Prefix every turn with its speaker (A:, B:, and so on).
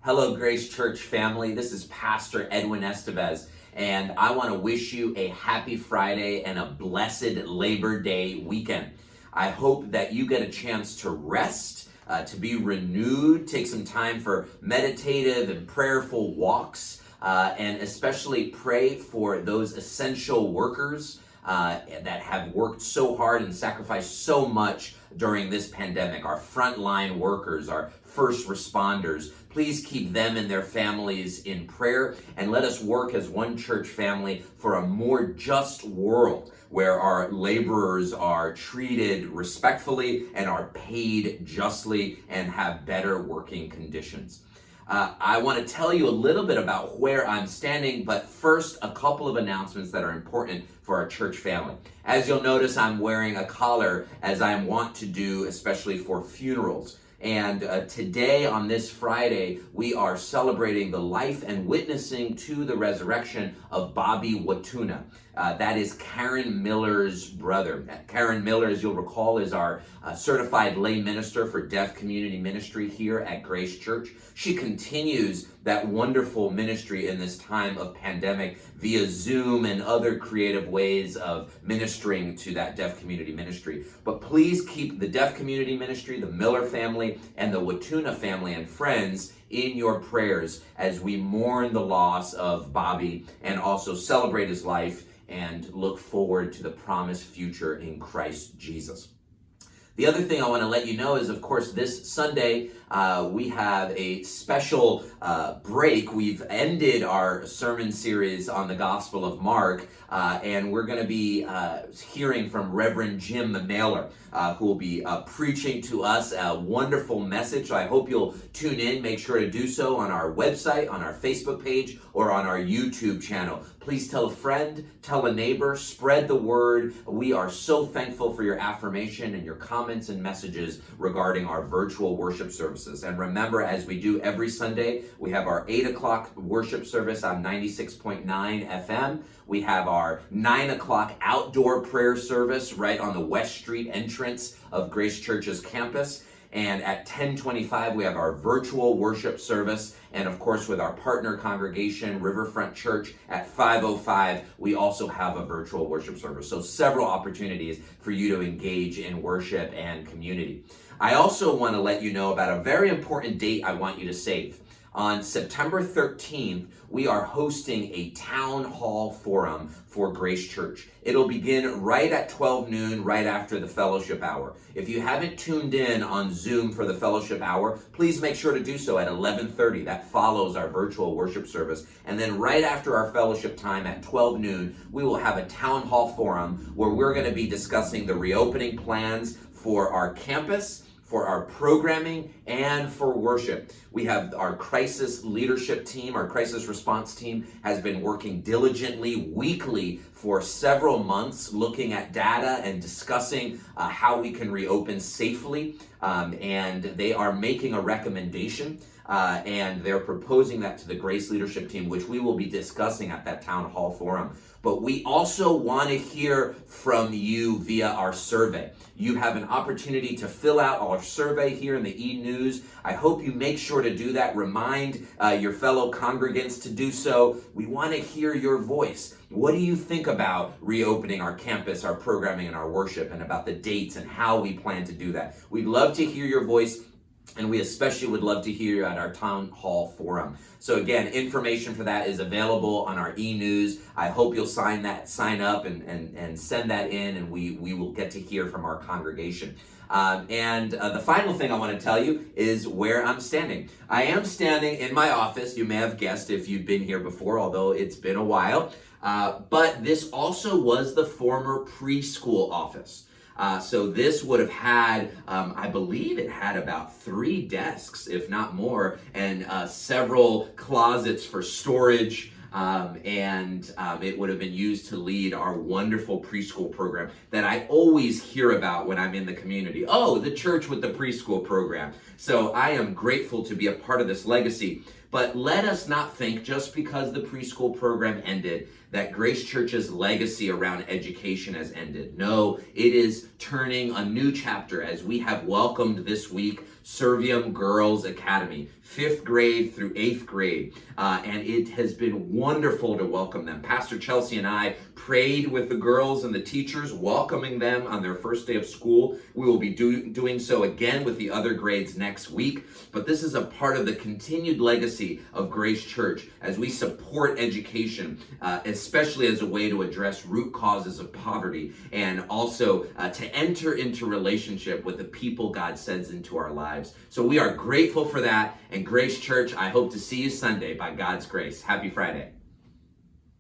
A: Hello, Grace Church family. This is Pastor Edwin Estevez, and I want to wish you a happy Friday and a blessed Labor Day weekend. I hope that you get a chance to rest, to be renewed, take some time for meditative and prayerful walks, and especially pray for those essential workers that have worked so hard and sacrificed so much during this pandemic. Our frontline workers, our first responders, please keep them and their families in prayer, and let us work as one church family for a more just world where our laborers are treated respectfully and are paid justly and have better working conditions. I want to tell you a little bit about where I'm standing, but first, a couple of announcements that are important for our church family. As you'll notice, I'm wearing a collar, as I want to do, especially for funerals. And today, on this Friday, we are celebrating the life and witnessing to the resurrection of Bobby Watuna. That is Karen Miller's brother. Karen Miller, as you'll recall, is our certified lay minister for deaf community ministry here at Grace Church. She continues that wonderful ministry in this time of pandemic via Zoom and other creative ways of ministering to that deaf community ministry. But please keep the deaf community ministry, the Miller family, and the Watuna family and friends in your prayers as we mourn the loss of Bobby and also celebrate his life and look forward to the promised future in Christ Jesus. The other thing I want to let you know is, of course, this Sunday we have a special break. We've ended our sermon series on the Gospel of Mark, and we're going to be hearing from Reverend Jim Mailer, who will be preaching to us a wonderful message. So I hope you'll tune in. Make sure to do so on our website, on our Facebook page, or on our YouTube channel. Please tell a friend, tell a neighbor, spread the word. We are so thankful for your affirmation and your comments and messages regarding our virtual worship services. And remember, as we do every Sunday, we have our 8 o'clock worship service on 96.9 FM. We have our 9 o'clock outdoor prayer service right on the West Street entrance of Grace Church's campus. And at 10:25, we have our virtual worship service. And of course, with our partner congregation, Riverfront Church, at 5:05, we also have a virtual worship service. So several opportunities for you to engage in worship and community. I also want to let you know about a very important date I want you to save. On September 13th, we are hosting a town hall forum for Grace Church. It'll begin right at 12 noon, right after the fellowship hour. If you haven't tuned in on Zoom for the fellowship hour, please make sure to do so at 11:30. That follows our virtual worship service. And then right after our fellowship time at 12 noon, we will have a town hall forum where we're going to be discussing the reopening plans for our campus, for our programming, and for worship. We have our crisis leadership team, our crisis response team has been working diligently weekly for several months, looking at data and discussing how we can reopen safely. And they are making a recommendation, and they're proposing that to the Grace leadership team, which we will be discussing at that town hall forum. But we also want to hear from you via our survey. You have an opportunity to fill out our survey here in the e-news. I hope you make sure to do that. Remind your fellow congregants to do so. We want to hear your voice. What do you think about reopening our campus, our programming, and our worship, and about the dates and how we plan to do that? We'd love to hear your voice, and we especially would love to hear you at our town hall forum. So again, information for that is available on our e-news. I hope you'll sign up and send that in, and we will get to hear from our congregation. And the final thing I want to tell you is where I'm standing. I am standing in my office. You may have guessed if you've been here before, although it's been a while. But this also was the former preschool office. So this would have had, I believe it had about 3 desks, if not more, and several closets for storage. And it would have been used to lead our wonderful preschool program that I always hear about when I'm in the community. Oh, the church with the preschool program. So I am grateful to be a part of this legacy. But let us not think just because the preschool program ended that Grace Church's legacy around education has ended. No, it is turning a new chapter as we have welcomed this week Servium Girls Academy, 5th grade through 8th grade. And it has been wonderful to welcome them. Pastor Chelsea and I prayed with the girls and the teachers, welcoming them on their first day of school. We will be doing so again with the other grades next week. But this is a part of the continued legacy of Grace Church as we support education, especially as a way to address root causes of poverty and also to enter into relationship with the people God sends into our lives. So we are grateful for that. And Grace Church, I hope to see you Sunday by God's grace. Happy Friday.